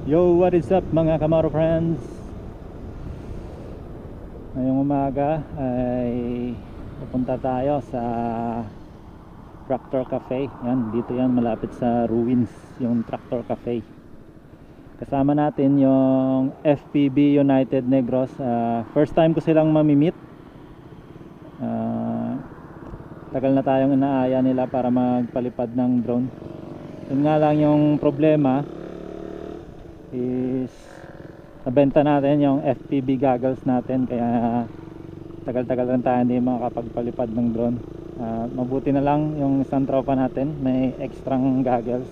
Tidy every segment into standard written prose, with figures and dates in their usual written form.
Yo, what is up mga Kamaro friends? Ngayong umaga ay pupunta tayo sa Tractor Cafe. Yan, dito yan malapit sa Ruins, yung Tractor Cafe. Kasama natin yung FPB United Negros. First time ko silang mamimit. Tagal na tayong inaaya nila para magpalipad ng drone. Yun nga lang yung problema is nabenta natin yung FPV goggles natin, kaya tagal-tagal lang tayo hindi makakapagpalipad ng drone. Mabuti na lang yung isang tropa natin may extrang goggles,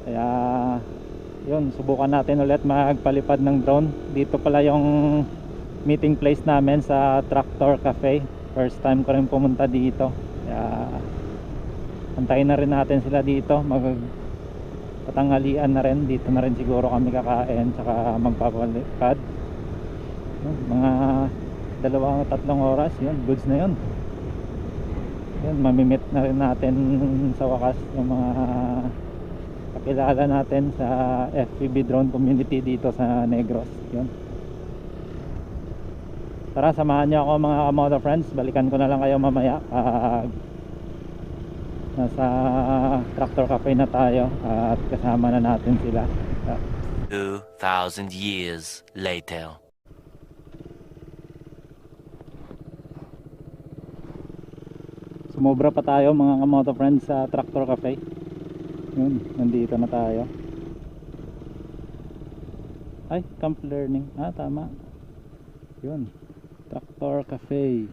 kaya yun, subukan natin ulit magpalipad ng drone. Dito pala yung meeting place namin sa Tractor Cafe. First time ko rin pumunta dito, kaya antayin na rin natin sila dito. Patanghalian na rin, dito na rin siguro kami kakain tsaka magpapalipad. Mga 2-3 oras, yun, goods na yun. Yun, mamimit na rin natin sa wakas yung mga kakilala natin sa FPV drone community dito sa Negros. Yun, tara, samahan nyo ako mga Kamoto friends. Balikan ko na lang kayo mamaya pag nasa Tractor Cafe na tayo at kasama na natin sila. 2,000 years later. Sumobra pa tayo mga Kamoto friends sa Tractor Cafe. Yun, nandito na tayo. Ay, Camp Learning. Tama. Yun, Tractor Cafe.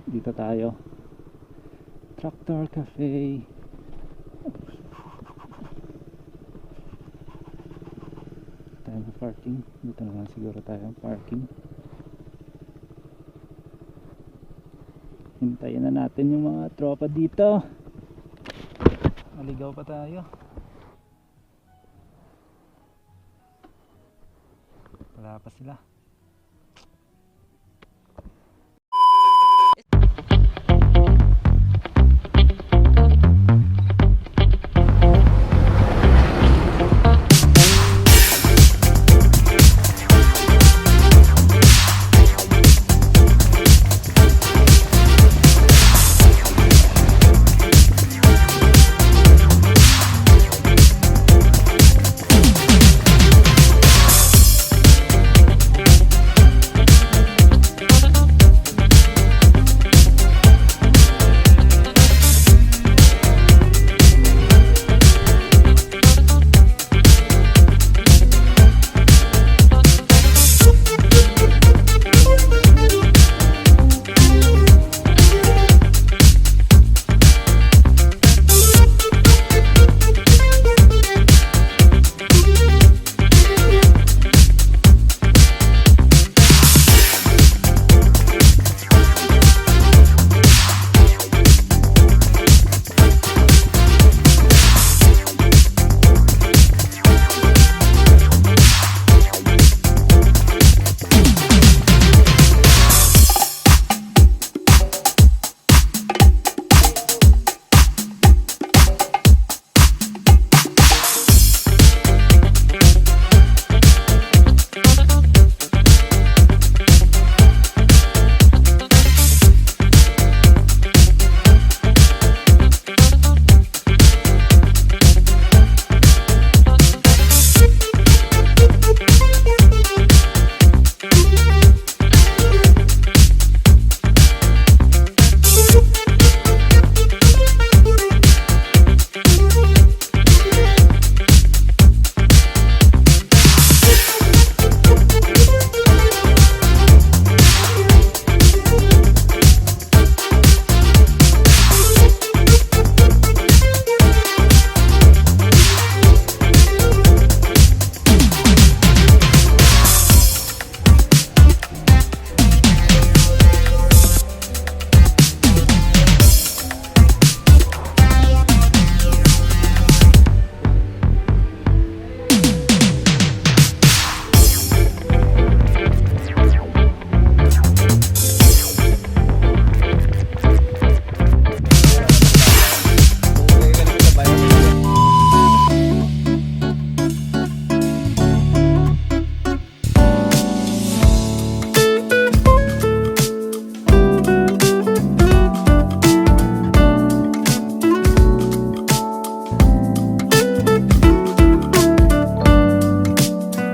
Dito tayo. Tractor Cafe. Tayo na parking. Dito na lang siguro tayo parking. Hintayin na natin yung mga tropa dito. Maligaw pa tayo. Wala pa sila.